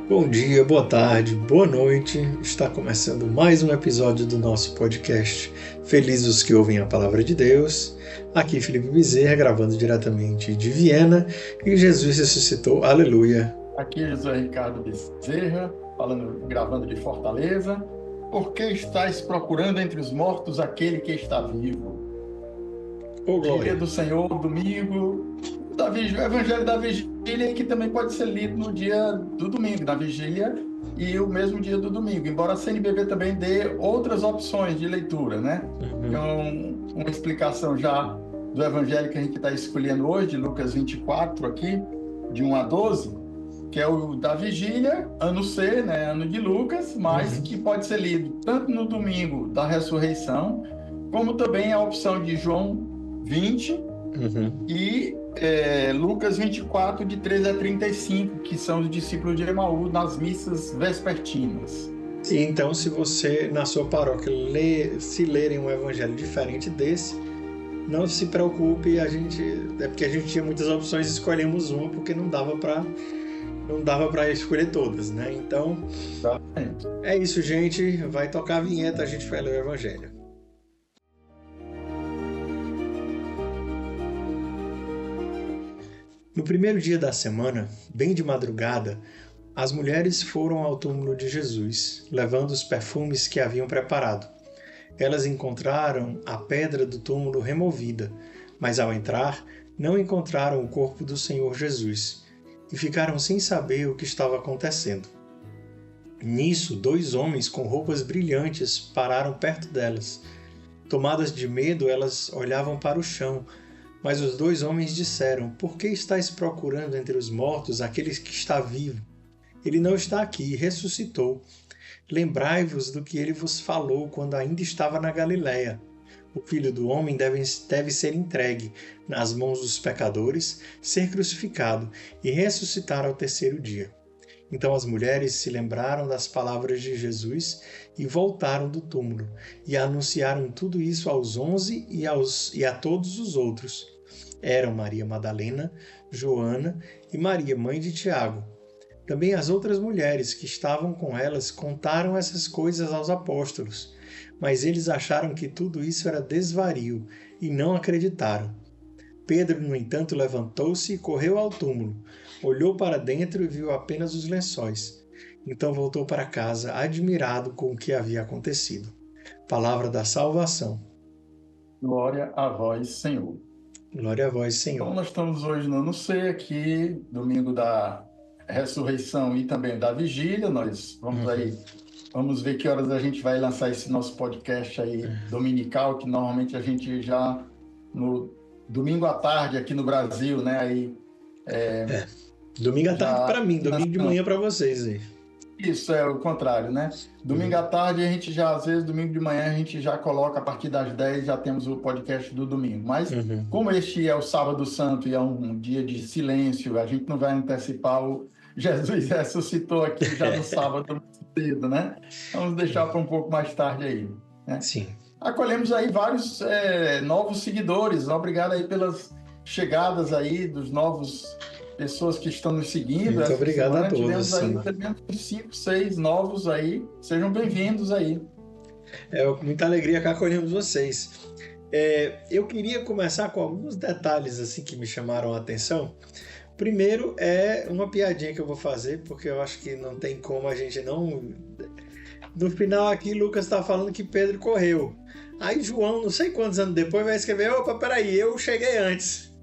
Bom dia, boa tarde, boa noite. Está começando mais um episódio do nosso podcast Felizes os que ouvem a palavra de Deus. Aqui Felipe Bezerra, gravando diretamente de Viena, e Jesus ressuscitou, aleluia. Aqui José Ricardo Bezerra, gravando de Fortaleza. Por que estáis procurando entre os mortos aquele que está vivo? Dia do Senhor, domingo, o Evangelho da Vigília, que também pode ser lido no dia do domingo, da Vigília, e o mesmo dia do domingo, embora a CNBB também dê outras opções de leitura, né? Então, uma explicação já do Evangelho que a gente está escolhendo hoje, de Lucas 24 aqui, de 1 a 12, que é o da Vigília, ano C, né? Ano de Lucas, mas que pode ser lido tanto no domingo da ressurreição, como também a opção de João 20 e Lucas 24, de 13 a 35, que são os discípulos de Emaús nas missas vespertinas. Então, se você, na sua paróquia, se lerem um evangelho diferente desse, não se preocupe, é porque a gente tinha muitas opções, escolhemos uma porque não dava para escolher todas, né? Então, é isso, gente. Vai tocar a vinheta, a gente vai ler o evangelho. No primeiro dia da semana, bem de madrugada, as mulheres foram ao túmulo de Jesus, levando os perfumes que haviam preparado. Elas encontraram a pedra do túmulo removida, mas ao entrar, não encontraram o corpo do Senhor Jesus, e ficaram sem saber o que estava acontecendo. Nisso, 2 homens com roupas brilhantes pararam perto delas. Tomadas de medo, elas olhavam para o chão, mas os 2 homens disseram: "Por que estáis procurando entre os mortos aquele que está vivo? Ele não está aqui, ressuscitou. Lembrai-vos do que ele vos falou quando ainda estava na Galiléia. O Filho do Homem deve ser entregue nas mãos dos pecadores, ser crucificado e ressuscitar ao 3º dia." Então as mulheres se lembraram das palavras de Jesus e voltaram do túmulo, e anunciaram tudo isso aos 11 e a todos os outros. Eram Maria Madalena, Joana e Maria, mãe de Tiago. Também as outras mulheres que estavam com elas contaram essas coisas aos apóstolos, mas eles acharam que tudo isso era desvario e não acreditaram. Pedro, no entanto, levantou-se e correu ao túmulo, olhou para dentro e viu apenas os lençóis. Então voltou para casa, admirado com o que havia acontecido. Palavra da salvação. Glória a vós, Senhor. Glória a vós, Senhor. Então, nós estamos hoje no ano C aqui, domingo da ressurreição e também da vigília. Nós vamos ver que horas a gente vai lançar esse nosso podcast aí dominical, que normalmente a gente já no domingo à tarde aqui no Brasil, né? Aí, domingo à tarde para mim, domingo de manhã para vocês aí. Isso, é o contrário, né? Domingo à tarde a gente já, às vezes, domingo de manhã a gente já coloca, a partir das 10 já temos o podcast do domingo. Mas como este é o sábado santo e é um dia de silêncio, a gente não vai antecipar o Jesus ressuscitou aqui já no sábado cedo, né? Vamos deixar para um pouco mais tarde aí, né? Sim. Acolhemos aí vários novos seguidores. Obrigado aí pelas chegadas aí dos novos pessoas que estão nos seguindo. Muito obrigado a todos. Tivemos aí pelo menos 5, 6 novos aí. Sejam bem-vindos aí. É com muita alegria que acolhemos vocês. Eu queria começar com alguns detalhes assim que me chamaram a atenção. Primeiro é uma piadinha que eu vou fazer, porque eu acho que não tem como a gente não... No final aqui, Lucas está falando que Pedro correu. Aí João, não sei quantos anos depois, vai escrever: "Opa, peraí, eu cheguei antes."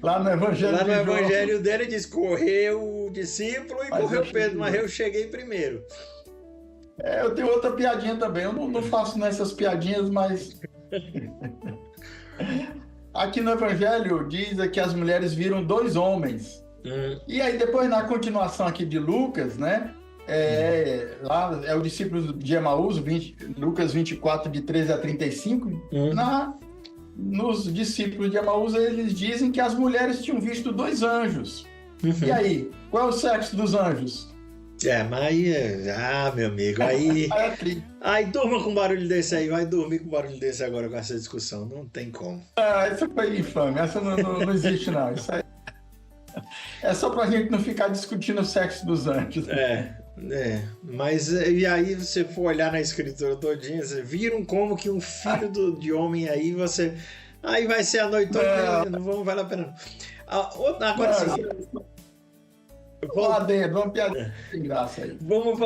Lá no Evangelho dele diz: "Correu o discípulo e correu Pedro, mas eu cheguei primeiro." Eu tenho outra piadinha também. Eu não faço nessas piadinhas, mas... Aqui no Evangelho diz que as mulheres viram 2 homens. E aí depois, na continuação aqui de Lucas, né? Lá é o discípulo de Emaús, Lucas 24, de 13 a 35. Nos discípulos de Emaús, eles dizem que as mulheres tinham visto 2 anjos. E aí, qual é o sexo dos anjos? Meu amigo, aí durma com um barulho desse aí, vai dormir com um barulho desse agora com essa discussão, não tem como. Essa foi infame, essa não existe não. Isso aí É só pra gente não ficar discutindo o sexo dos anjos. Mas e aí você for olhar na escritura todinha, vocês viram como que um filho de homem aí, você... Aí vai ser a noite toda, não vale a pena. Agora sim... Uma piada sem graça aí. Vamos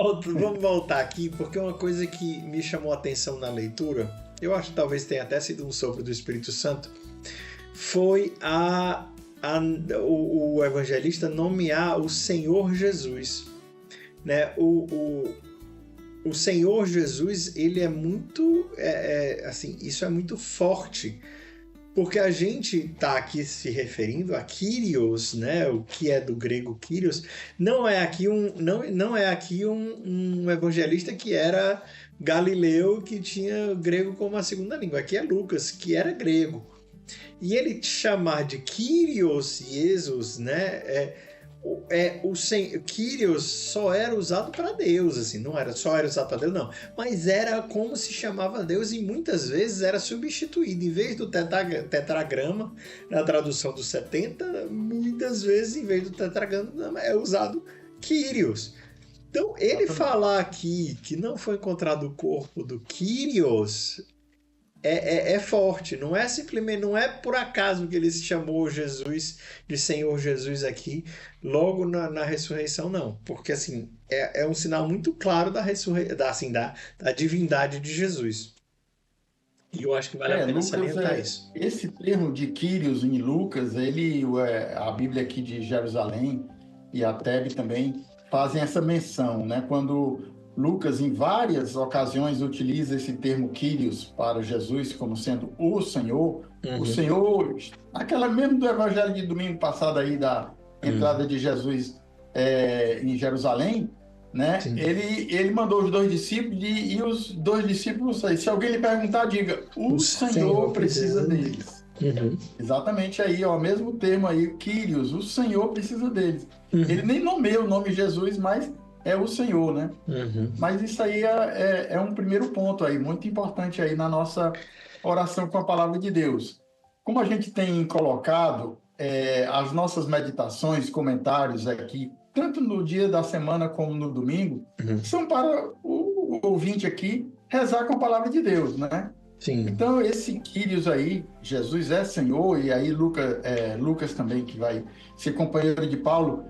voltar aqui, porque uma coisa que me chamou a atenção na leitura, eu acho que talvez tenha até sido um sopro do Espírito Santo, foi o evangelista nomear o Senhor Jesus. Né? O Senhor Jesus, ele é muito... assim, isso é muito forte. Porque a gente está aqui se referindo a Kyrios, né? O que é do grego Kyrios, não é aqui um evangelista que era galileu, que tinha grego como a segunda língua. Aqui é Lucas, que era grego. E ele chamar de Kyrios Jesus, né? O Kyrios só era usado para Deus, assim, não era só usado para Deus, não, mas era como se chamava Deus, e muitas vezes era substituído. Em vez do tetragrama, na tradução dos 70, muitas vezes em vez do tetragrama é usado Kyrios. Então ele falar aqui que não foi encontrado o corpo do Kyrios é forte, não é simplesmente, não é por acaso que ele se chamou Jesus de Senhor Jesus aqui logo na ressurreição, não, porque assim é um sinal muito claro da divindade de Jesus, e eu acho que vale a pena salientar isso. Esse termo de Kyrios em Lucas, a Bíblia aqui de Jerusalém e a Tebe também fazem essa menção, né? Quando Lucas, em várias ocasiões, utiliza esse termo Kyrios para Jesus como sendo o Senhor. O Senhor, aquela mesmo do evangelho de domingo passado aí, da entrada de Jesus em Jerusalém, né? Ele mandou os 2 discípulos e os 2 discípulos, se alguém lhe perguntar, diga, o Senhor precisa deles. Exatamente aí, o mesmo termo aí, Kyrios, o Senhor precisa deles. Ele nem nomeia o nome Jesus, mas é o Senhor, né? Mas isso aí é um primeiro ponto aí, muito importante aí na nossa oração com a palavra de Deus. Como a gente tem colocado as nossas meditações, comentários aqui, tanto no dia da semana como no domingo, são para o ouvinte aqui rezar com a palavra de Deus, né? Sim. Então, esse Kyrios aí, Jesus é Senhor, e aí Lucas também, que vai ser companheiro de Paulo,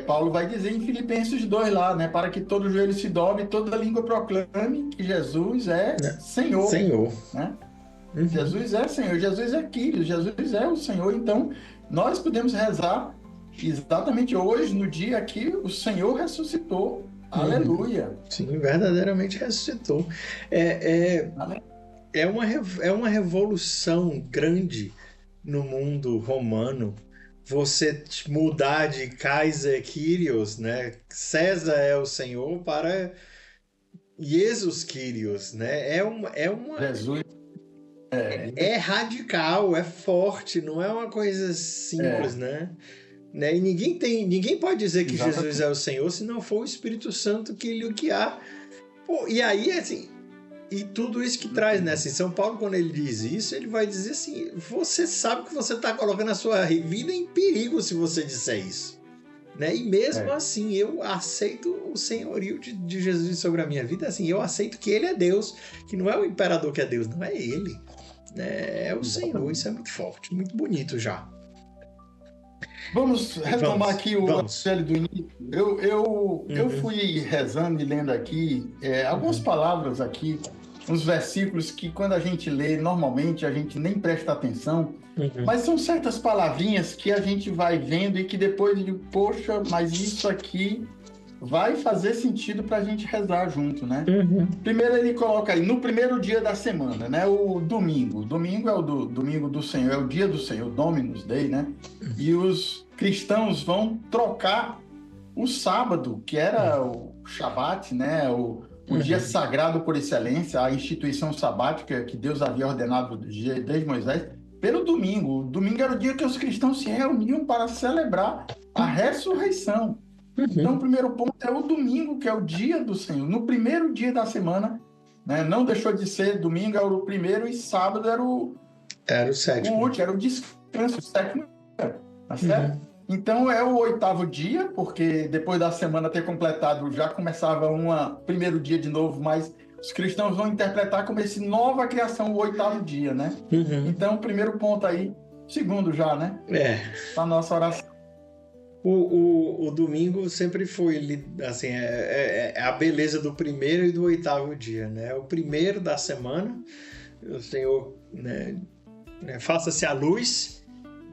Paulo vai dizer em Filipenses 2 lá, né? Para que todo joelho se dobre e toda língua proclame que Jesus é Senhor. Senhor. Né? Jesus é Senhor, Jesus é Kyrios, Jesus é o Senhor. Então, nós podemos rezar exatamente hoje, no dia que o Senhor ressuscitou. Aleluia. Sim, verdadeiramente ressuscitou. É uma revolução grande no mundo romano. Você mudar de Kaiser Kyrios, né? César é o Senhor, para Jesus Kyrios, né? Jesus. É radical, é forte, não é uma coisa simples, né? E ninguém pode dizer que Jesus é o Senhor se não for o Espírito Santo que lhe guiar. E aí, assim, e tudo isso que traz, né? Assim, São Paulo, quando ele diz isso, ele vai dizer assim, você sabe que você está colocando a sua vida em perigo se você disser isso. Né? E mesmo assim, eu aceito o senhorio de Jesus sobre a minha vida, assim, eu aceito que ele é Deus, que não é o imperador que é Deus, não é ele. É o Senhor, isso é muito forte, muito bonito já. Vamos retomar aqui o evangelho do início. Eu fui rezando e lendo aqui algumas palavras aqui, uns versículos que quando a gente lê, normalmente a gente nem presta atenção, mas são certas palavrinhas que a gente vai vendo e que depois eu digo, poxa, mas isso aqui vai fazer sentido para a gente rezar junto, né? Primeiro ele coloca aí, no primeiro dia da semana, né? O domingo. Domingo é o domingo do Senhor, é o dia do Senhor, Dominus Dei, né? E os cristãos vão trocar o sábado, que era o Shabat, né? O dia sagrado por excelência, a instituição sabática que Deus havia ordenado desde Moisés, pelo domingo. O domingo era o dia que os cristãos se reuniam para celebrar a ressurreição. Então, o primeiro ponto é o domingo, que é o dia do Senhor. No primeiro dia da semana, né, não deixou de ser domingo, era o primeiro, e sábado era o sétimo. O último, era o descanso, o sétimo. Tá certo? Então é o 8º dia, porque depois da semana ter completado, já começava primeiro dia de novo, mas os cristãos vão interpretar como esse nova criação, o 8º dia, né? Uhum. Então, primeiro ponto aí, segundo já, né? A nossa oração. O domingo sempre foi, assim, a beleza do primeiro e do 8º dia, né? O primeiro da semana, o Senhor, né, faça-se a luz,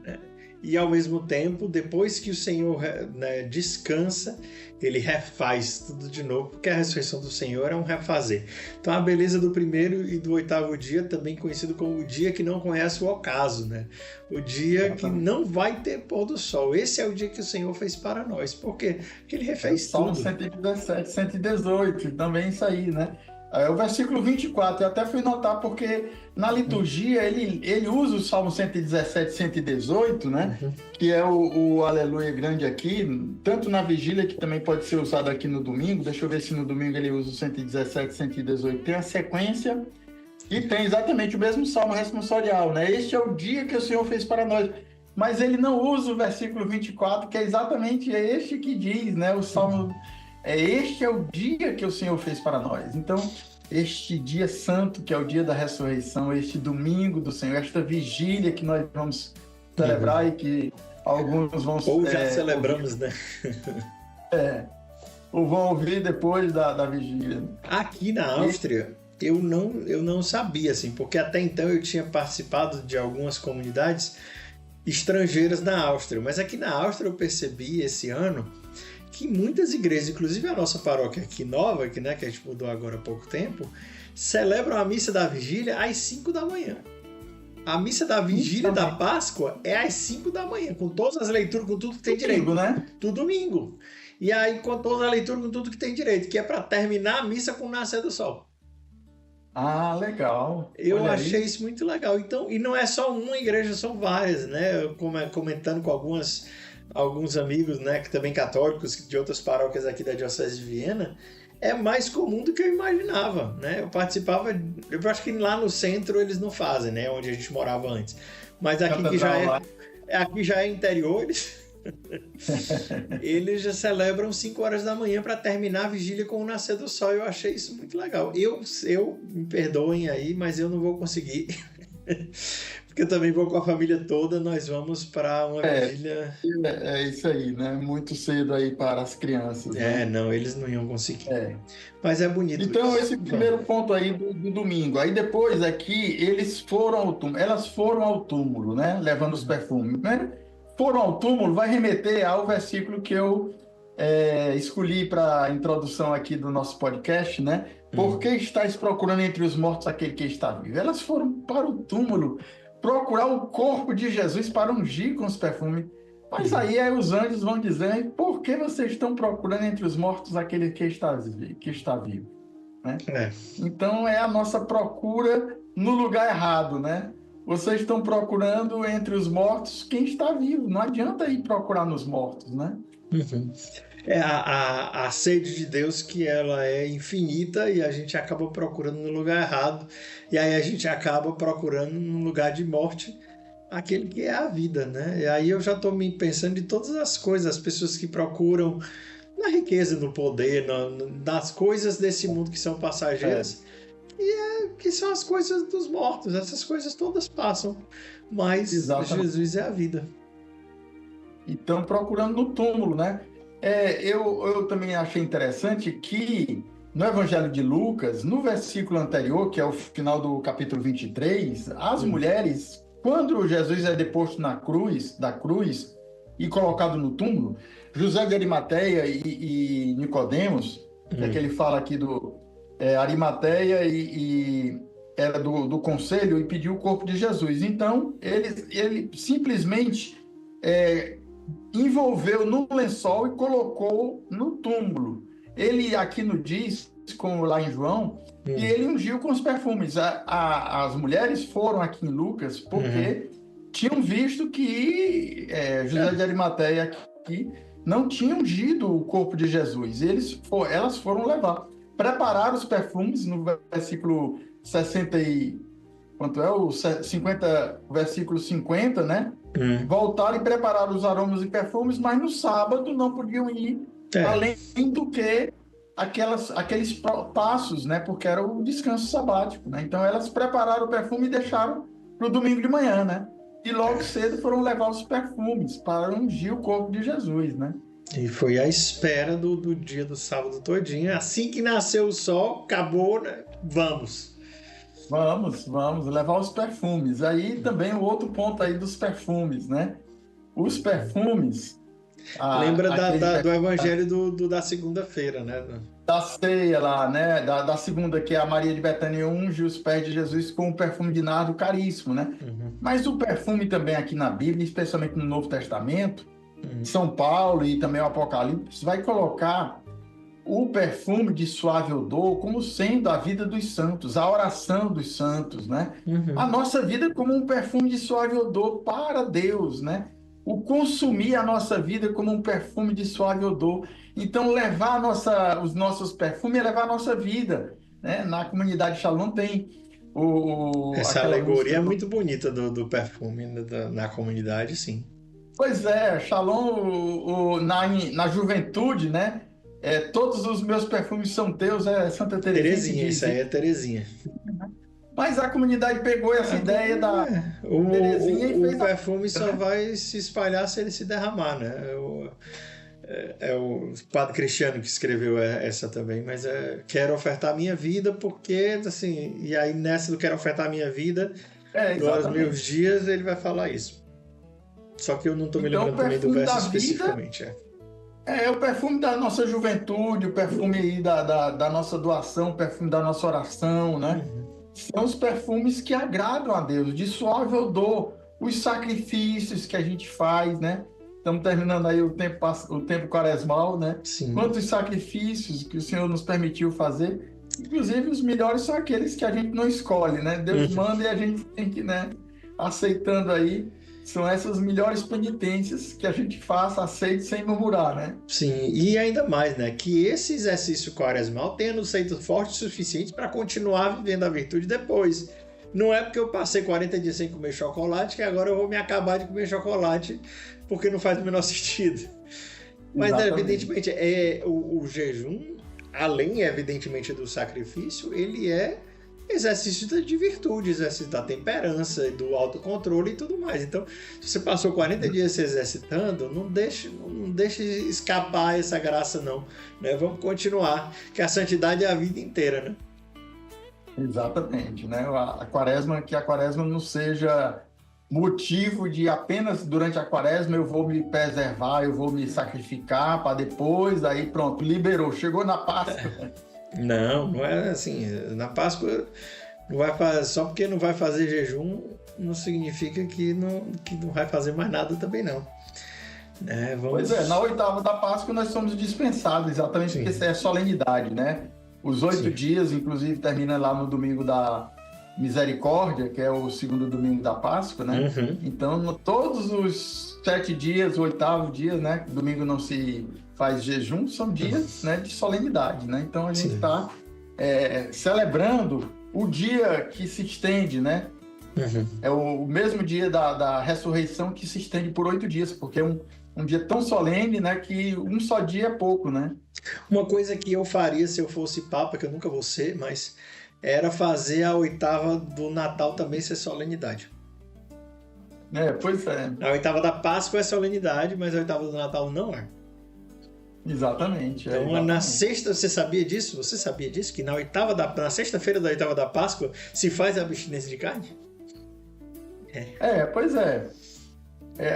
né? E ao mesmo tempo, depois que o Senhor, né, descansa, ele refaz tudo de novo, porque a ressurreição do Senhor é um refazer. Então a beleza do primeiro e do 8º dia, também conhecido como o dia que não conhece o ocaso, né? O dia que não vai ter pôr do sol. Esse é o dia que o Senhor fez para nós. Por quê? Porque ele refez tudo. Salmo 117, 118, também isso aí, né? O versículo 24, eu até fui notar porque na liturgia ele usa o Salmo 117, 118, né? Que é o aleluia grande aqui, tanto na vigília, que também pode ser usado aqui no domingo. Deixa eu ver se no domingo ele usa o 117, 118. Tem a sequência e tem exatamente o mesmo Salmo responsorial, né? Este é o dia que o Senhor fez para nós. Mas ele não usa o versículo 24, que é exatamente este que diz, né? O Salmo... Este é o dia que o Senhor fez para nós. Então, este dia santo, que é o dia da ressurreição, este domingo do Senhor, esta vigília que nós vamos celebrar e que alguns vão... Ou já celebramos, ouvir, né? Ou vão ouvir depois da vigília. Aqui na Áustria, eu não sabia, assim, porque até então eu tinha participado de algumas comunidades estrangeiras na Áustria, mas aqui na Áustria eu percebi esse ano que muitas igrejas, inclusive a nossa paróquia aqui nova, que, né, que a gente mudou agora há pouco tempo, celebram a missa da vigília às 5 da manhã. A missa da vigília da Páscoa é às 5 da manhã, com todas as leituras, com tudo que tem direito. Né? Tudo domingo. E aí, com toda a leitura, com tudo que tem direito, que é para terminar a missa com o nascer do sol. Ah, legal. Eu achei isso muito legal. Então, e não é só uma igreja, são várias, né? Eu comentando com alguns amigos, né, que também católicos de outras paróquias aqui da Diocese de Viena, é mais comum do que eu imaginava, né? Eu participava, eu acho que lá no centro eles não fazem, né, onde a gente morava antes. Mas aqui que já é interior, eles já celebram 5 horas da manhã para terminar a vigília com o nascer do sol. Eu achei isso muito legal. Eu me perdoem aí, mas eu não vou conseguir. Porque eu também vou com a família toda, nós vamos para uma vigília... É isso aí, né? Muito cedo aí para as crianças. Né? Não, eles não iam conseguir. Mas é bonito. Então, isso. Esse primeiro ponto aí do domingo. Aí depois aqui, elas foram ao túmulo, né? Levando os perfumes. Né? Foram ao túmulo, vai remeter ao versículo que eu escolhi para a introdução aqui do nosso podcast, né? Por que estáis procurando entre os mortos aquele que está vivo? Elas foram para o túmulo procurar o corpo de Jesus para ungir com os perfumes. Mas aí os anjos vão dizer, por que vocês estão procurando entre os mortos aquele que está vivo? Né? Então é a nossa procura no lugar errado, né? Vocês estão procurando entre os mortos quem está vivo. Não adianta ir procurar nos mortos, né? É a sede de Deus, que ela é infinita, e a gente acaba procurando no lugar errado, e aí a gente acaba procurando no lugar de morte aquele que é a vida, né? E aí eu já estou me pensando em todas as coisas, as pessoas que procuram na riqueza, no poder, nas coisas desse mundo que são passageiras, que são as coisas dos mortos. Essas coisas todas passam, mas Jesus é a vida. Então, procurando no túmulo, né? Eu também achei interessante que no Evangelho de Lucas, no versículo anterior, que é o final do capítulo 23, as mulheres, quando Jesus é deposto da cruz e colocado no túmulo, José de Arimateia e Nicodemos, que é que ele fala aqui do Arimateia e era do conselho, e pediu o corpo de Jesus. Então, ele simplesmente envolveu no lençol e colocou no túmulo. Ele aqui nos diz, como lá em João, e ele ungiu com os perfumes. As mulheres foram aqui em Lucas porque tinham visto que José de Arimateia aqui não tinha ungido o corpo de Jesus. Elas foram levar. Prepararam os perfumes, no versículo 64 quanto é o 50, versículo 50, né? Voltaram e prepararam os aromas e perfumes, mas no sábado não podiam ir além do que aqueles passos, né? Porque era o descanso sabático, né? Então elas prepararam o perfume e deixaram para o domingo de manhã, né? E logo cedo foram levar os perfumes para ungir o corpo de Jesus, né? E foi à espera do dia do sábado todinho. Assim que nasceu o sol, acabou, né? Vamos levar os perfumes. Aí também o outro ponto aí dos perfumes, né? Os perfumes... Lembra do evangelho da segunda-feira, né? Da ceia lá, né? Da segunda, que a Maria de Betânia unge os pés de Jesus com um perfume de nardo caríssimo, né? Mas o perfume também aqui na Bíblia, especialmente no Novo Testamento, São Paulo e também o Apocalipse, vai colocar o perfume de suave odor como sendo a vida dos santos, a oração dos santos, né? A nossa vida como um perfume de suave odor para Deus, né? O consumir a nossa vida como um perfume de suave odor. Então, levar os nossos perfumes é levar a nossa vida, né? Na comunidade Shalom tem essa alegoria é muito bonita do perfume na comunidade, sim. Pois é, Shalom na juventude, né? Todos os meus perfumes são teus, Santa Teresinha. Isso aí é Teresinha. Mas a comunidade pegou essa ideia da Teresinha e fez... O perfume só vai se espalhar se ele se derramar, né? É o padre Cristiano que escreveu essa também, mas quero ofertar minha vida porque, assim... E aí nessa do quero ofertar minha vida, nos meus dias, ele vai falar isso. Só que eu não estou me lembrando também do verso especificamente. É o perfume da nossa juventude, o perfume aí da nossa doação, o perfume da nossa oração, né? São os perfumes que agradam a Deus, de suave odor, os sacrifícios que a gente faz, né? Estamos terminando aí o tempo quaresmal, né? Sim. Quantos sacrifícios que o Senhor nos permitiu fazer. Inclusive, os melhores são aqueles que a gente não escolhe, né? Deus manda e a gente tem que, né? Aceitando aí. São essas melhores penitências que a gente faça, aceite sem murmurar, né? Sim, e ainda mais, né? Que esse exercício quaresmal tenha nos feito forte o suficiente para continuar vivendo a virtude depois. Não é porque eu passei 40 dias sem comer chocolate que agora eu vou me acabar de comer chocolate, porque não faz o menor sentido. Mas, evidentemente, o jejum, além, evidentemente, do sacrifício, ele é exercício de virtude, exercício da temperança, do autocontrole e tudo mais. Então, se você passou 40 dias se exercitando, não deixe escapar essa graça, não. Né? Vamos continuar, que a santidade é a vida inteira, né? Exatamente, né? Que a quaresma não seja motivo de apenas durante a quaresma eu vou me preservar, eu vou me sacrificar para depois, aí pronto, liberou, chegou na Páscoa. Não é assim. Na Páscoa, não vai fazer, só porque não vai fazer jejum, não significa que não vai fazer mais nada também, não. Pois é, na oitava da Páscoa nós somos dispensados, exatamente. Sim. Porque isso é solenidade, né? Os 8 dias, inclusive, termina lá no domingo da Misericórdia, que é o segundo domingo da Páscoa, né? Então, todos os 7 dias, o 8º dia, né? Domingo não se faz jejum, são dias, né, de solenidade, né? Então a gente está celebrando o dia que se estende, né? É o mesmo dia da ressurreição que se estende por 8 dias, porque é um dia tão solene, né, que um só dia é pouco, né? Uma coisa que eu faria se eu fosse Papa, que eu nunca vou ser, mas era fazer a 8ª do Natal também ser solenidade. Pois é. A 8ª da Páscoa é solenidade, mas a 8ª do Natal não é. Exatamente. Então, exatamente. Na sexta, você sabia disso? Você sabia disso? Que na sexta-feira da 8ª da Páscoa se faz a abstinência de carne? Pois é.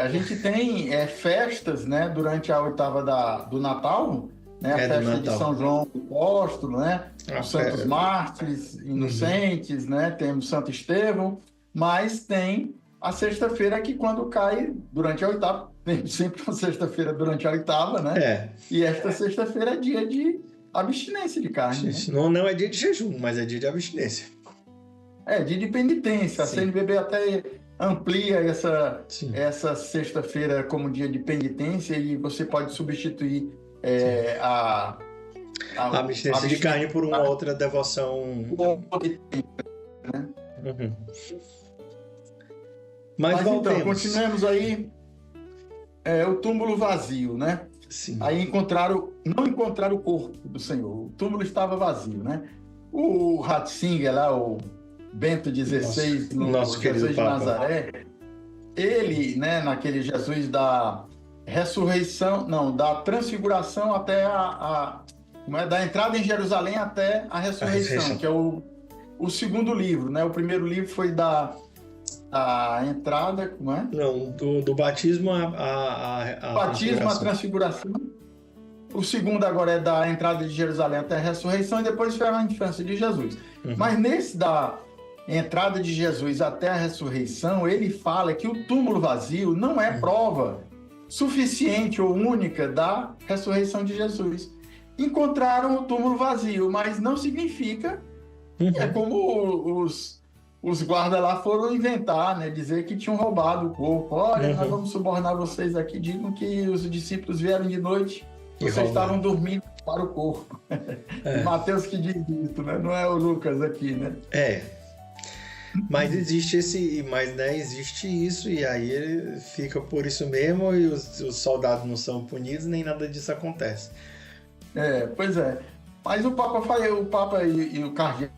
A gente tem festas, né, durante a 8ª do Natal, né, a festa de São João Apóstolo, né, os Santos Mártires, Inocentes, né, temos Santo Estevão, mas tem a sexta-feira que quando cai durante a 8ª, tem sempre uma sexta-feira durante a 8ª, né? E esta sexta-feira é dia de abstinência de carne. Né? Não é dia de jejum, mas é dia de abstinência. Dia de penitência. Sim. A CNBB até amplia essa sexta-feira como dia de penitência e você pode substituir a abstinência de carne por uma outra devoção. Né? Uhum. Mas voltemos. Então, continuemos aí. O túmulo vazio, né? Sim. Aí não encontraram o corpo do Senhor. O túmulo estava vazio, né? O Ratzinger lá, o Bento XVI, nosso Jesus de Papa. Nazaré, ele, né, naquele Jesus da ressurreição, não, da transfiguração até da entrada em Jerusalém até a ressurreição, que é o segundo livro, né? O primeiro livro foi da entrada, como é? Não, do batismo batismo à transfiguração. O segundo agora é da entrada de Jerusalém até a ressurreição e depois foi a infância de Jesus. Uhum. Mas nesse da entrada de Jesus até a ressurreição, ele fala que o túmulo vazio não é prova suficiente ou única da ressurreição de Jesus. Encontraram o túmulo vazio, mas não significa é como os guardas lá foram inventar, né? Dizer que tinham roubado o corpo. Olha, nós vamos subornar vocês aqui, digam que os discípulos vieram de noite, vocês estavam dormindo para o corpo. Mateus que diz isso, né? Não é o Lucas aqui, né? Mas existe existe isso, e aí ele fica por isso mesmo, e os soldados não são punidos, nem nada disso acontece. Pois é. Mas o Papa e o cardeal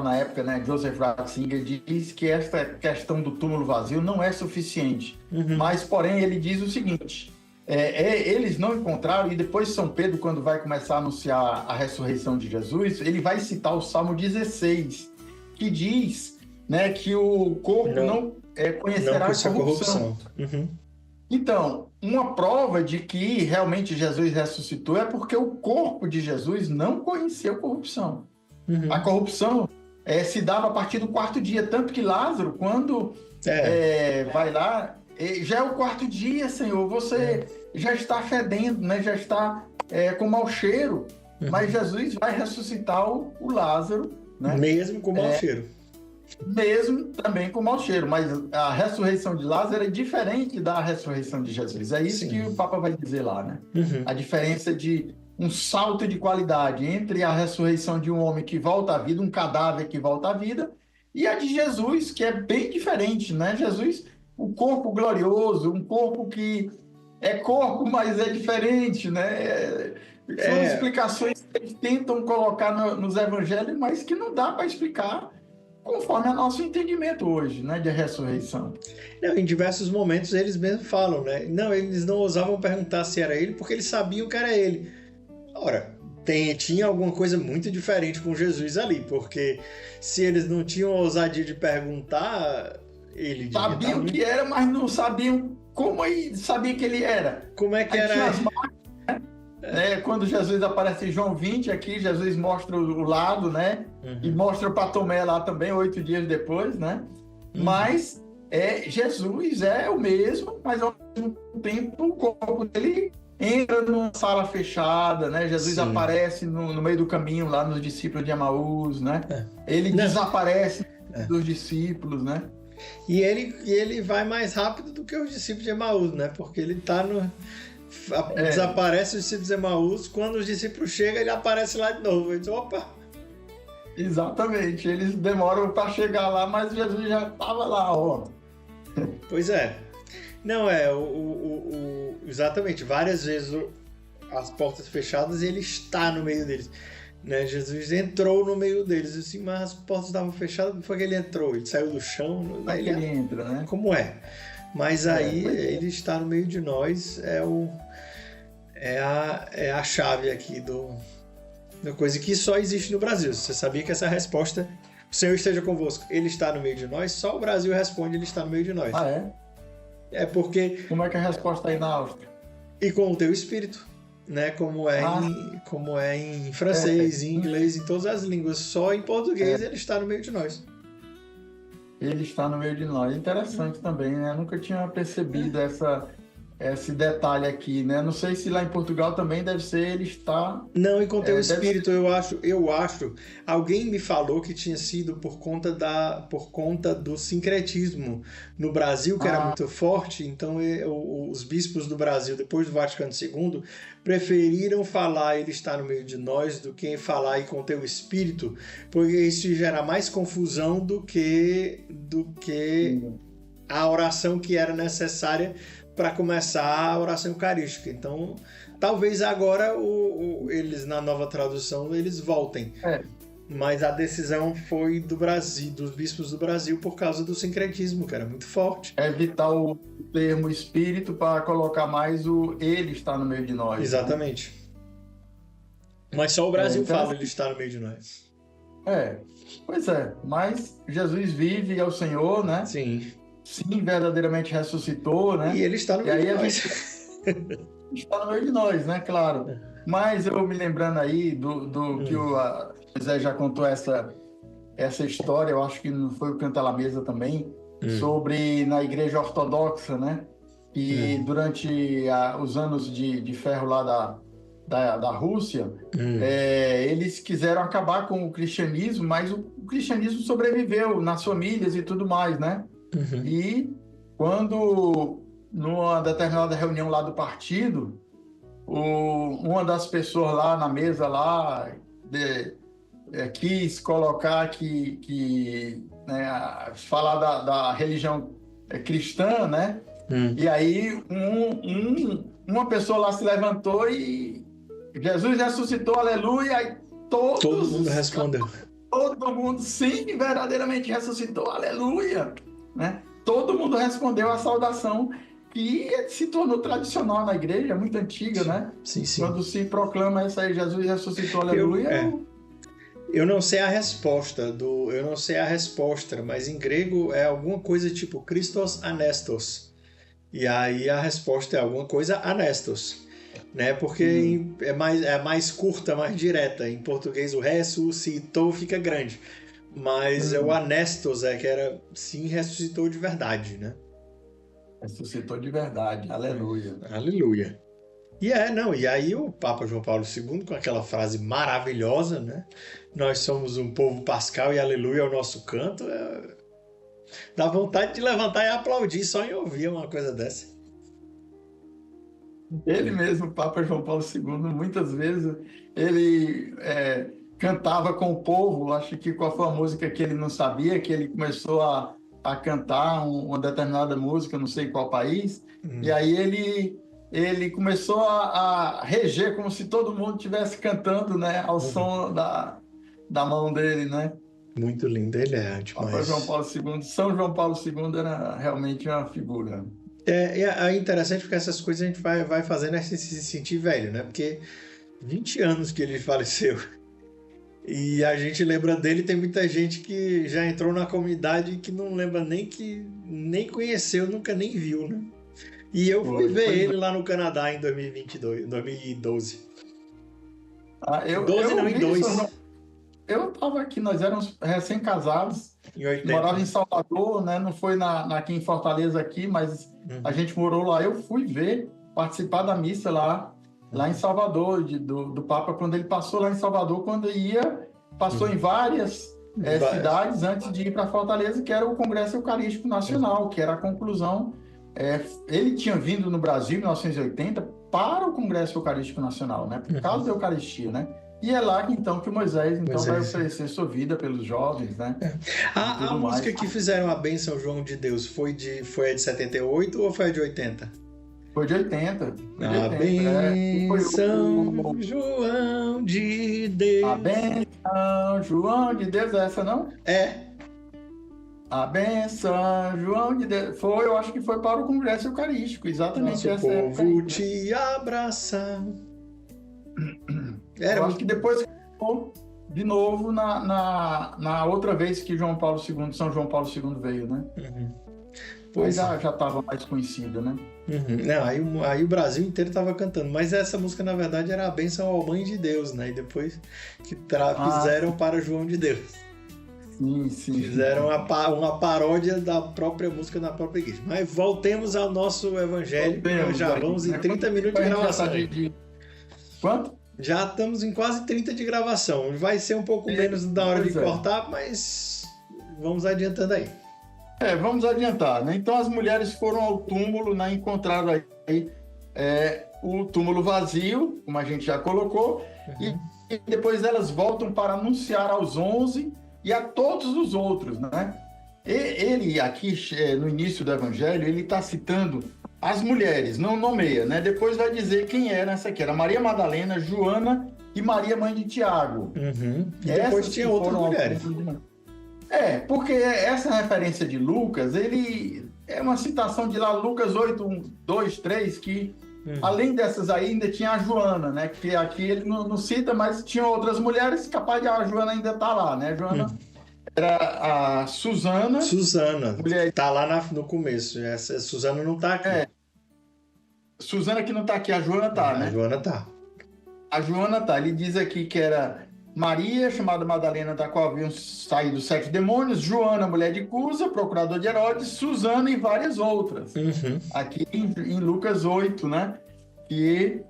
na época, né, Joseph Ratzinger, diz que esta questão do túmulo vazio não é suficiente. Mas, porém, ele diz o seguinte, eles não encontraram, e depois São Pedro, quando vai começar a anunciar a ressurreição de Jesus, ele vai citar o Salmo 16, que diz, né, que o corpo não conhecerá a corrupção. Então, uma prova de que realmente Jesus ressuscitou é porque o corpo de Jesus não conheceu corrupção. A corrupção se dava a partir do 4º dia, tanto que Lázaro, quando vai lá, já é o 4º dia, Senhor, você já está fedendo, né? Já está com mau cheiro, mas Jesus vai ressuscitar o Lázaro, né? Mesmo com mau cheiro. Mesmo também com mau cheiro, mas a ressurreição de Lázaro é diferente da ressurreição de Jesus. É isso que o Papa vai dizer lá, né? A diferença de um salto de qualidade entre a ressurreição de um homem que volta à vida, um cadáver que volta à vida, e a de Jesus, que é bem diferente, né? Jesus, o corpo glorioso, um corpo que é corpo, mas é diferente, né? São explicações que eles tentam colocar nos evangelhos, mas que não dá para explicar conforme o nosso entendimento hoje, né, de ressurreição. Não, em diversos momentos eles mesmos falam, né? Não, eles não ousavam perguntar se era ele, porque eles sabiam que era ele. Ora, tinha alguma coisa muito diferente com Jesus ali, porque se eles não tinham a ousadia de perguntar, ele sabiam que era, mas não sabiam como aí sabia que ele era. Como é que era? Tinha as marcas, né? Quando Jesus aparece em João 20, aqui Jesus mostra o lado, né? E mostra para Tomé lá também, 8 dias depois, né? Mas Jesus é o mesmo, mas ao mesmo tempo o corpo dele entra numa sala fechada, né? Jesus aparece no meio do caminho lá nos discípulos de Emaús, né? Ele desaparece dos discípulos, né? E ele vai mais rápido do que os discípulos de Emaús, né? Porque ele tá desaparece os discípulos de Emaús, quando os discípulos chegam, ele aparece lá de novo. Ele diz, opa! Exatamente, eles demoram para chegar lá, mas Jesus já estava lá, ó. Pois é. Não, exatamente, várias vezes as portas fechadas e ele está no meio deles. Né? Jesus entrou no meio deles, assim, mas as portas estavam fechadas, não foi que ele entrou, ele saiu do chão. Aí ele entra, né? Como é? Mas aí ele está no meio de nós, é a chave aqui da coisa que só existe no Brasil. Você sabia que essa resposta, o Senhor esteja convosco, ele está no meio de nós, só o Brasil responde, ele está no meio de nós. Ah, é? É porque... Como é que é a resposta aí na Áustria? E com o teu espírito, né? Como é em francês, em inglês, em todas as línguas. Só em português ele está no meio de nós. Ele está no meio de nós. Interessante também, né? Eu nunca tinha percebido essa esse detalhe aqui, né? Não sei se lá em Portugal também deve ser ele está... Não, e com teu espírito, eu acho. Alguém me falou que tinha sido por conta do sincretismo no Brasil, que era muito forte. Então, os bispos do Brasil, depois do Vaticano II, preferiram falar ele está no meio de nós do que falar e com teu espírito, porque isso gera mais confusão do que a oração que era necessária para começar a oração eucarística. Então, talvez agora eles, na nova tradução, eles voltem. Mas a decisão foi do Brasil, dos bispos do Brasil, por causa do sincretismo, que era muito forte. Evitar o termo espírito para colocar mais o ele está no meio de nós. Exatamente. Né? Mas só o Brasil fala ele está no meio de nós. Pois é. Mas Jesus vive, é o Senhor, né? Sim. Sim, verdadeiramente ressuscitou, né? E ele está no meio de nós. Está no meio de nós, né? Claro. Mas eu me lembrando aí que o José já contou essa história, eu acho que não foi o Canta La Mesa também, sobre na igreja ortodoxa, né? E durante os anos de ferro lá da Rússia, eles quiseram acabar com o cristianismo, mas o cristianismo sobreviveu nas famílias e tudo mais, né? E quando, numa determinada reunião lá do partido, uma das pessoas lá na mesa lá quis colocar né, falar da religião cristã, né? E aí uma pessoa lá se levantou e Jesus ressuscitou, aleluia, e todo mundo respondeu. Todo mundo, sim, verdadeiramente ressuscitou, aleluia. Né? Todo mundo respondeu a saudação que se tornou tradicional na igreja, muito antiga, né? Sim. Quando se proclama essa aí, Jesus ressuscitou, aleluia. Eu não sei a resposta, mas em grego é alguma coisa tipo Christos Anestos. E aí a resposta é alguma coisa Anestos, né? Porque é mais curta, mais direta. Em português o ressuscitou fica grande. Mas o Anestos que era sim, ressuscitou de verdade, né? Ressuscitou de verdade, aleluia. Aleluia. E aí o Papa João Paulo II, com aquela frase maravilhosa, né? Nós somos um povo pascal e aleluia é o nosso canto. Dá vontade de levantar e aplaudir só em ouvir uma coisa dessa. Ele mesmo, o Papa João Paulo II, muitas vezes ele cantava com o povo, acho que qual foi a música que ele não sabia, que ele começou a cantar uma determinada música, não sei qual país, e aí ele começou a reger como se todo mundo estivesse cantando, né, ao som da mão dele, né? Muito lindo, ele é demais. Papa João Paulo II, São João Paulo II era realmente uma figura. É interessante porque essas coisas a gente vai fazendo a gente se sentir velho, né? Porque 20 anos que ele faleceu e a gente lembra dele, tem muita gente que já entrou na comunidade que não lembra nem conheceu, nunca nem viu, né? E eu fui ver ele lá no Canadá em 2012. 12 não, em 2. Eu estava aqui, nós éramos recém-casados, morava em Salvador, né? Não foi aqui em Fortaleza aqui, mas a gente morou lá. Eu fui participar da missa lá em Salvador, do Papa, quando ele passou lá em Salvador, quando passou em várias cidades antes de ir para Fortaleza, que era o Congresso Eucarístico Nacional, que era a conclusão. Ele tinha vindo no Brasil em 1980 para o Congresso Eucarístico Nacional, né? Por causa da Eucaristia, né? E é lá então que Moisés vai oferecer sua vida pelos jovens, né? A música que fizeram a bênção João de Deus foi a de 78 ou foi a de 80? Foi de 80. A bênção João de Deus. A bênção João de Deus, é essa não? A bênção João de Deus. Eu acho que foi para o Congresso Eucarístico, exatamente. Nosso povo te abraça. Eu acho que depois de novo na outra vez que São João Paulo II veio, né? Pois já estava mais conhecido, né? Não, aí o Brasil inteiro estava cantando, mas essa música na verdade era a bênção ao Mãe de Deus, né? E depois que fizeram para João de Deus. Sim, sim. Fizeram uma paródia da própria música da própria igreja. Mas voltemos ao nosso evangelho. Já vamos em 30 minutos de gravação. Quanto? Já estamos em quase 30 de gravação. Vai ser um pouco menos da hora de cortar, mas vamos adiantando aí. Vamos adiantar, né? Então as mulheres foram ao túmulo, né? Encontraram aí o túmulo vazio, como a gente já colocou, e depois elas voltam para anunciar aos 11 e a todos os outros, né? Ele aqui, no início do evangelho, ele está citando as mulheres, não nomeia, né? Depois vai dizer quem era essa aqui. Era Maria Madalena, Joana e Maria, mãe de Tiago. E depois tinha outras mulheres. Porque essa referência de Lucas, ele é uma citação de lá, Lucas 8, 1, 2, 3, que além dessas aí, ainda tinha a Joana, né? Que aqui ele não cita, mas tinha outras mulheres, capaz de a Joana ainda estar lá, né? Joana era a Susana. Mulher... Tá lá no começo. Essa Susana não tá aqui. Susana que não tá aqui, a Joana tá, né? A Joana tá. A Joana tá. Ele diz aqui que era Maria, chamada Madalena, da qual haviam saído 7 demônios, Joana, mulher de Cusa, procurador de Herodes, Susana e várias outras. Aqui em Lucas 8, né? Que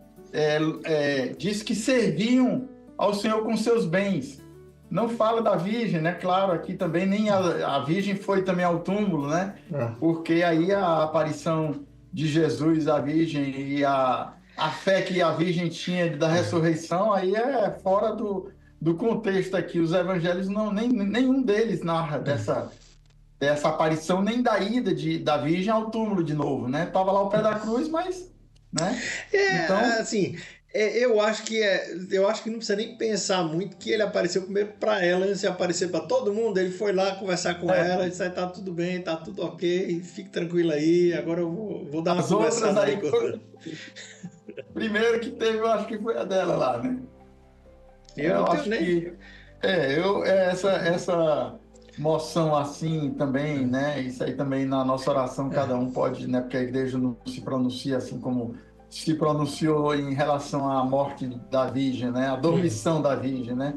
diz que serviam ao Senhor com seus bens. Não fala da Virgem, né? Claro, aqui também nem a Virgem foi também ao túmulo, né? Porque aí a aparição de Jesus, a Virgem, e a fé que a Virgem tinha da ressurreição, aí é fora do contexto aqui. Os evangelhos, nenhum deles narra dessa aparição, nem da ida da Virgem ao túmulo de novo, né? Estava lá ao pé da cruz, mas... né? Então, assim... Eu acho que não precisa nem pensar muito que ele apareceu primeiro para ela, antes de aparecer para todo mundo. Ele foi lá conversar com ela e disse: tá tudo bem, tá tudo ok, fique tranquilo aí, agora eu vou dar uma conversada aí com você. Primeiro que teve, eu acho que foi a dela lá, né? Eu acho que essa moção assim também, né? Isso aí também na nossa oração cada um pode, né? Porque a igreja não se pronuncia assim como se pronunciou em relação à morte da Virgem, né? A dormição da Virgem, né?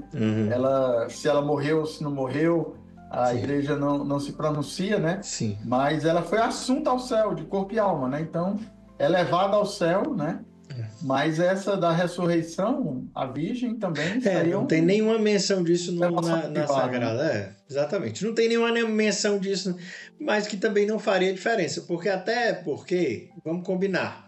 Se ela morreu ou se não morreu, a igreja não se pronuncia, né? Sim. Mas ela foi assunta ao céu, de corpo e alma, né? Então, é levada ao céu, né? Mas essa da ressurreição, a Virgem também... não tem nenhuma menção disso na Sagrada. Exatamente. Não tem nenhuma menção disso, mas que também não faria diferença. Porque, vamos combinar,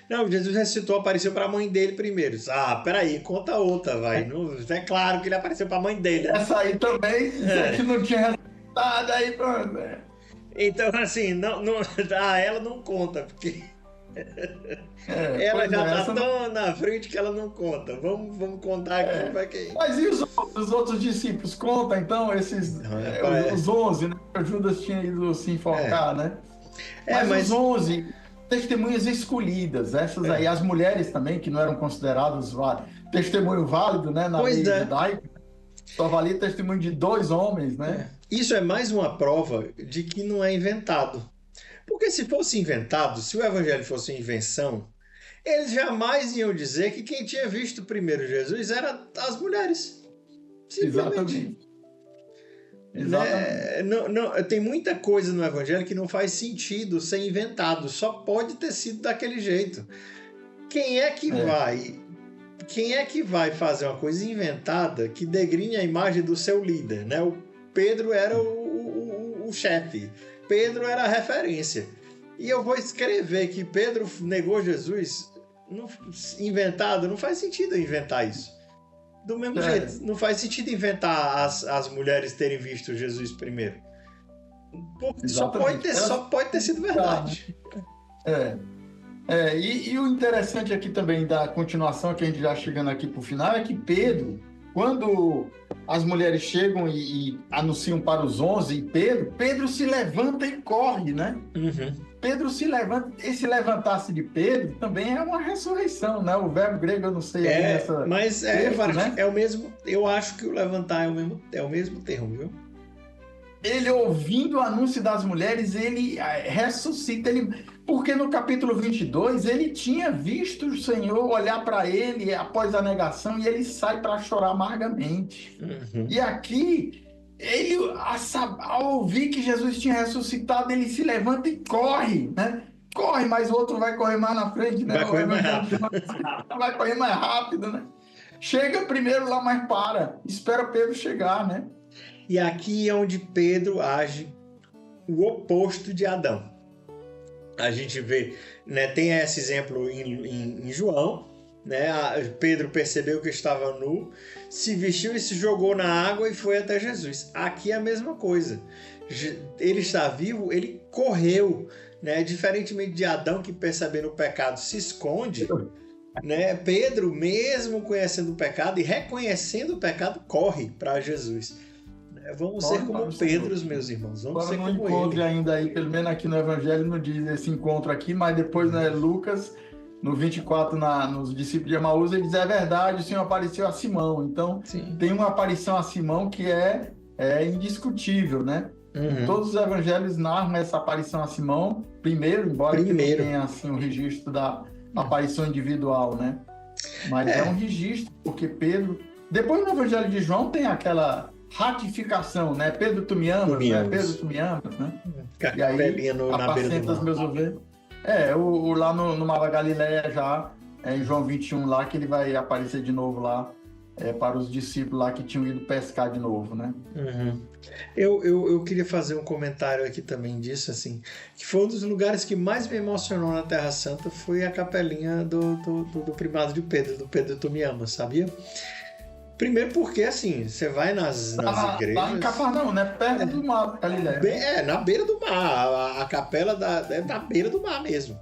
não, Jesus ressuscitou, apareceu para a mãe dele primeiro. Peraí, conta outra, vai. É claro que ele apareceu para a mãe dele. Né? Essa aí também, que não tinha ressuscitado aí, pronto. Então, assim, ela não conta, porque ela já está tão na frente que ela não conta. Vamos contar aqui para quem... Mas e os outros discípulos? Conta, então, os 11, né? Judas tinha ido se enforcar, né? Mas os 11... testemunhas escolhidas, essas aí, as mulheres também, que não eram consideradas testemunho válido, né, na lei judaica, só valia testemunho de 2 homens, né? Isso é mais uma prova de que não é inventado. Porque se fosse inventado, se o evangelho fosse invenção, eles jamais iam dizer que quem tinha visto primeiro Jesus eram as mulheres. Simplesmente. Exatamente. Tem muita coisa no evangelho que não faz sentido ser inventado, só pode ter sido daquele jeito. Quem é que vai fazer uma coisa inventada que degrine a imagem do seu líder, né? O Pedro era o chefe, Pedro era a referência, e eu vou escrever que Pedro negou Jesus inventado. Não faz sentido inventar isso. Do mesmo jeito, não faz sentido inventar as mulheres terem visto Jesus primeiro. Só pode ter sido verdade. E o interessante aqui também da continuação, que a gente já chegando aqui para o final, é que Pedro, quando as mulheres chegam e anunciam para os 11, Pedro se levanta e corre, né? Pedro se levanta. Esse levantar-se de Pedro também é uma ressurreição, né? O verbo grego eu não sei. Mas né? É o mesmo. Eu acho que o levantar é o mesmo termo, viu? Ele, ouvindo o anúncio das mulheres, ele ressuscita. Porque no capítulo 22, ele tinha visto o Senhor olhar para ele após a negação e ele sai para chorar amargamente. E aqui, ele, ao ouvir que Jesus tinha ressuscitado, ele se levanta e corre, né? Corre, mas o outro vai correr mais na frente, né? Vai correr mais rápido. Vai correr mais rápido, né? Chega primeiro lá, mas espera Pedro chegar, né? E aqui é onde Pedro age o oposto de Adão. A gente vê, né, tem esse exemplo em João, né? Pedro percebeu que estava nu, se vestiu e se jogou na água e foi até Jesus. Aqui é a mesma coisa. Ele está vivo, ele correu, né? Diferentemente de Adão, que percebendo o pecado se esconde, né? Pedro, mesmo conhecendo o pecado e reconhecendo o pecado, corre para Jesus. Vamos ser como Pedro, meus irmãos. Vamos ser como ele. Ainda aí, pelo menos aqui no Evangelho não diz esse encontro aqui, mas depois, né, Lucas, no 24, nos discípulos de Emaús, ele diz: é verdade, o Senhor apareceu a Simão. Então, sim, tem uma aparição a Simão que é indiscutível, né? Uhum. Todos os evangelhos narram essa aparição a Simão primeiro, embora que não tenha assim, um registro da aparição individual, né? Mas é um registro, porque Pedro... Depois no Evangelho de João tem aquela ratificação, né? Pedro, tu me amas, né? Pedro, tu me amas, né? E aí, apacenta as meus ovelhas. Lá no Mar da Galileia já, em João 21 lá, que ele vai aparecer de novo lá, para os discípulos lá que tinham ido pescar de novo, né? Uhum. Eu queria fazer um comentário aqui também disso, assim, que foi um dos lugares que mais me emocionou na Terra Santa, foi a capelinha do primado de Pedro, do Pedro Tu Me Amas, sabia? Primeiro porque, assim, você vai nas igrejas... Lá em Cafarnaum, né? Perto do mar, Galileia. Na beira do mar. A capela é na beira do mar mesmo.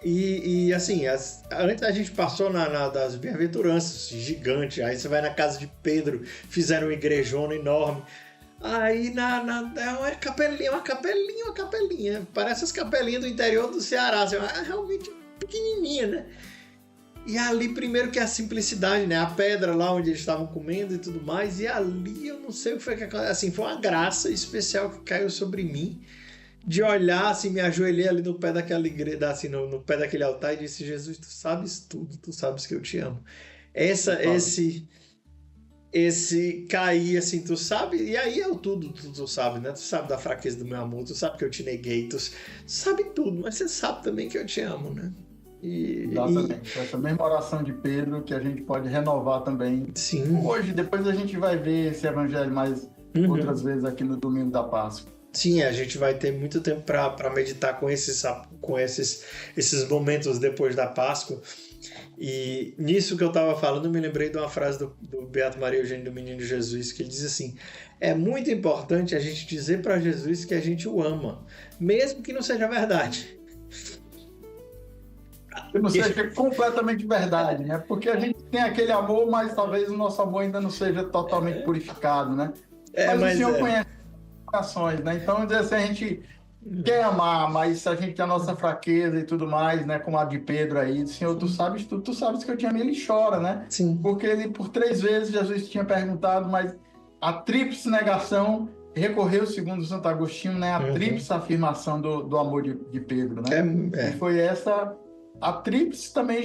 E assim, antes a gente passou das bem-aventuranças, gigante. Aí você vai na casa de Pedro, fizeram uma igrejona enorme. Aí é uma capelinha. Parece as capelinhas do interior do Ceará. Assim, realmente pequenininha, né? E ali, primeiro que a simplicidade, né? A pedra lá onde eles estavam comendo e tudo mais. E ali, eu não sei o que foi que aconteceu. Assim, foi uma graça especial que caiu sobre mim. De olhar, assim, me ajoelhei ali no pé daquela igreja, assim, no pé daquele altar e disse: Jesus, tu sabes tudo, tu sabes que eu te amo. Esse cair, assim, tu sabe, e aí tu sabe, né? Tu sabe da fraqueza do meu amor, tu sabe que eu te neguei, tu sabe tudo, mas você sabe também que eu te amo, né? Exatamente. Essa mesma oração de Pedro que a gente pode renovar também. Sim. Hoje, depois a gente vai ver esse evangelho mais outras vezes aqui no domingo da Páscoa. Sim, a gente vai ter muito tempo para meditar com esses momentos depois da Páscoa. E nisso que eu estava falando, eu me lembrei de uma frase do Beato Maria Eugênio do Menino Jesus, que ele diz assim: é muito importante a gente dizer para Jesus que a gente o ama, mesmo que não seja verdade. Que não seja completamente verdade, né? Porque a gente tem aquele amor, mas talvez o nosso amor ainda não seja totalmente purificado, né? Mas o Senhor conhece ações, né? Então, assim, a gente quer amar, mas a gente tem a nossa fraqueza e tudo mais, né? Como a de Pedro aí, Senhor, tu sabes que eu te amo. Ele chora, né? Sim. Porque ele, por 3 vezes, Jesus tinha perguntado, mas a tríplice negação recorreu, segundo Santo Agostinho, né? A tríplice afirmação do amor de Pedro, né? E foi essa... A tríplice também,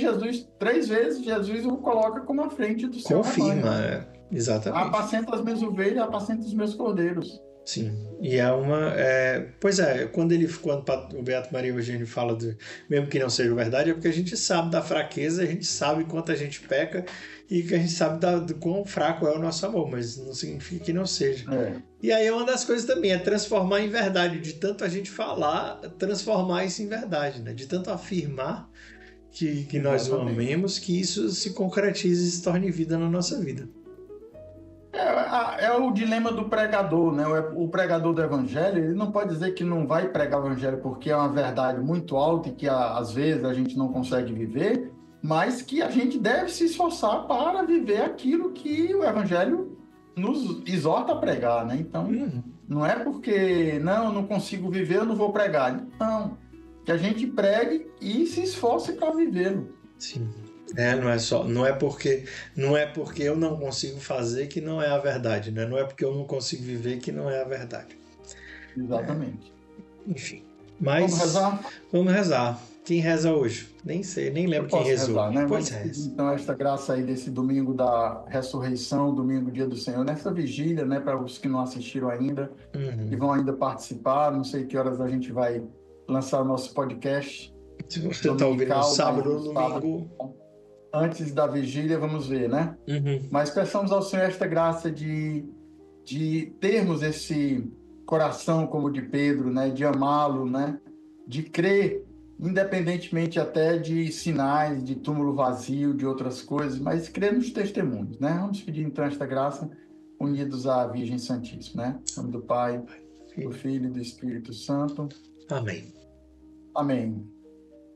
3 vezes, Jesus o coloca como à frente do seu confirma, rebanho. Exatamente. Apacenta as minhas ovelhas, apacenta os meus cordeiros. Sim, e é uma... Pois é, quando o Beato Maria Eugênio fala mesmo que não seja verdade, é porque a gente sabe da fraqueza, a gente sabe quanto a gente peca e que a gente sabe do quão fraco é o nosso amor, mas não significa que não seja. E aí uma das coisas também é transformar em verdade, de tanto a gente falar, transformar isso em verdade, né? De tanto afirmar que nós o amemos, que isso se concretize e se torne vida na nossa vida. É o dilema do pregador, né? O pregador do evangelho, ele não pode dizer que não vai pregar o evangelho porque é uma verdade muito alta e que às vezes a gente não consegue viver, mas que a gente deve se esforçar para viver aquilo que o evangelho nos exorta a pregar, né? Então, não é porque não consigo viver, eu não vou pregar. Não, que a gente pregue e se esforce para vivê-lo. Sim. Não é porque eu não consigo fazer que não é a verdade, né? Não é porque eu não consigo viver que não é a verdade. Exatamente. Enfim. Mas vamos rezar? Vamos rezar. Quem reza hoje? Nem sei, nem lembro quem rezou. Rezar, né? Pois reza. Então, esta graça aí desse domingo da ressurreição, domingo, dia do Senhor, nessa vigília, né? Para os que não assistiram ainda e vão ainda participar, não sei que horas a gente vai lançar o nosso podcast. Se você está ouvindo no sábado ou domingo. Antes da vigília, vamos ver, né? Mas peçamos ao Senhor esta graça de termos esse coração como o de Pedro, né? De amá-lo, né? De crer, independentemente até de sinais, de túmulo vazio, de outras coisas, mas crer nos testemunhos, né? Vamos pedir então esta graça unidos à Virgem Santíssima, né? Em nome do Pai, do Filho e do Espírito Santo. Amém. Amém.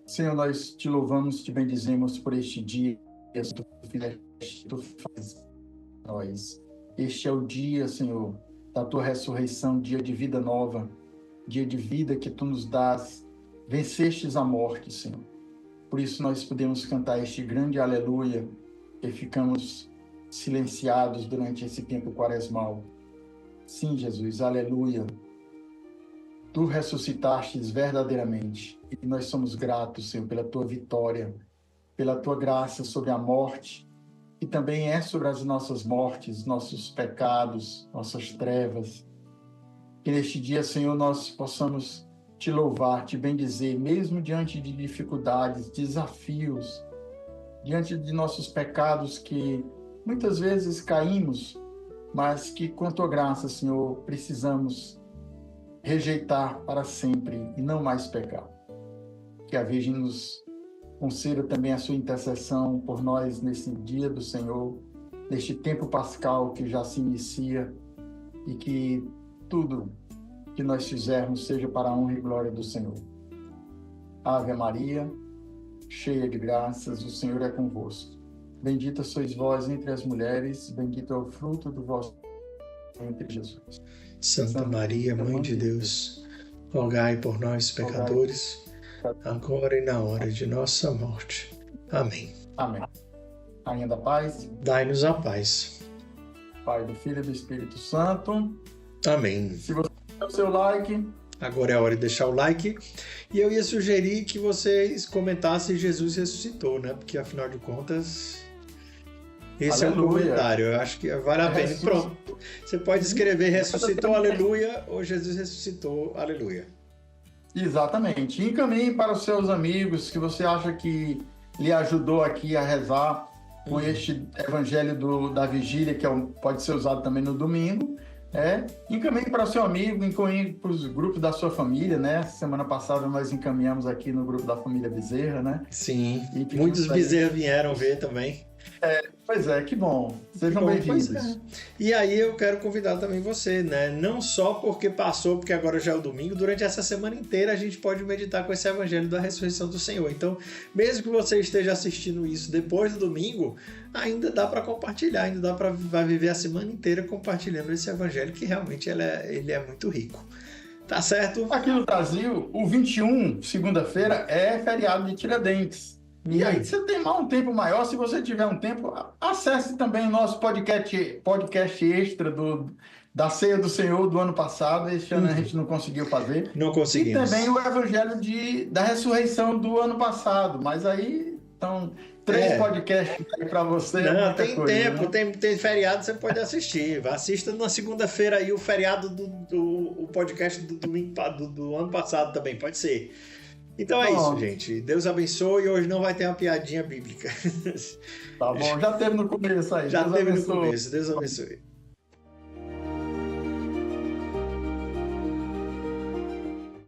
Senhor, nós te louvamos, te bendizemos por este dia que tu fazes nós. Este é o dia, Senhor, da tua ressurreição, dia de vida nova, dia de vida que tu nos dás. Vencestes a morte, Senhor. Por isso nós podemos cantar este grande aleluia e ficamos silenciados durante esse tempo quaresmal. Sim, Jesus, aleluia. Tu ressuscitastes verdadeiramente e nós somos gratos, Senhor, pela tua vitória, pela tua graça sobre a morte, e também é sobre as nossas mortes, nossos pecados, nossas trevas. Que neste dia, Senhor, nós possamos te louvar, te bendizer, mesmo diante de dificuldades, desafios, diante de nossos pecados que muitas vezes caímos, mas que com a tua graça, Senhor, precisamos rejeitar para sempre e não mais pecar. Que a Virgem nos conceda também a sua intercessão por nós nesse dia do Senhor, neste tempo pascal que já se inicia, e que tudo que nós fizermos seja para a honra e glória do Senhor. Ave Maria, cheia de graças, o Senhor é convosco. Bendita sois vós entre as mulheres, bendito é o fruto do vosso ventre, Jesus. Santa Maria, Mãe de Deus, rogai por nós, pecadores, agora e na hora de nossa morte. Amém. Amém. Rainha da paz, dai-nos a paz. Pai, do Filho e do Espírito Santo. Amém. Se você der o seu like... Agora é a hora de deixar o like. E eu ia sugerir que vocês comentassem Jesus ressuscitou, né? Porque, afinal de contas, esse aleluia. É um comentário. Eu acho que vale a pena. Pronto. Você pode escrever ressuscitou, aleluia, ou Jesus ressuscitou, aleluia. Exatamente. Encaminhe para os seus amigos que você acha que lhe ajudou aqui a rezar com este evangelho da vigília, que pode ser usado também no domingo. Encaminhe para o seu amigo, encaminhe para os grupos da sua família, né? Semana passada nós encaminhamos aqui no grupo da família Bezerra, né? Sim, muitos Bezerra vieram ver também. Pois é, que bom. Sejam bem-vindos. E aí eu quero convidar também você, né? Não só porque passou, porque agora já é o domingo, durante essa semana inteira a gente pode meditar com esse evangelho da ressurreição do Senhor. Então, mesmo que você esteja assistindo isso depois do domingo, ainda dá para compartilhar, ainda dá para viver a semana inteira compartilhando esse evangelho, que realmente ele é muito rico. Tá certo? Aqui no Brasil, o 21, segunda-feira, é feriado de Tiradentes. E aí você tem um tempo maior, se você tiver um tempo, acesse também o nosso podcast extra da Ceia do Senhor do ano passado. Este ano a gente não conseguiu fazer. Não conseguimos. E também o Evangelho da Ressurreição do ano passado. Mas aí, então, 3 podcasts para você. Não, tem coisa, tempo, né? tem feriado, você pode assistir. Assista na segunda-feira aí o feriado do podcast do ano passado também, pode ser. Então é isso, gente. Deus abençoe. Hoje não vai ter uma piadinha bíblica. Tá bom, já teve no começo aí. Já teve no começo. Deus abençoe.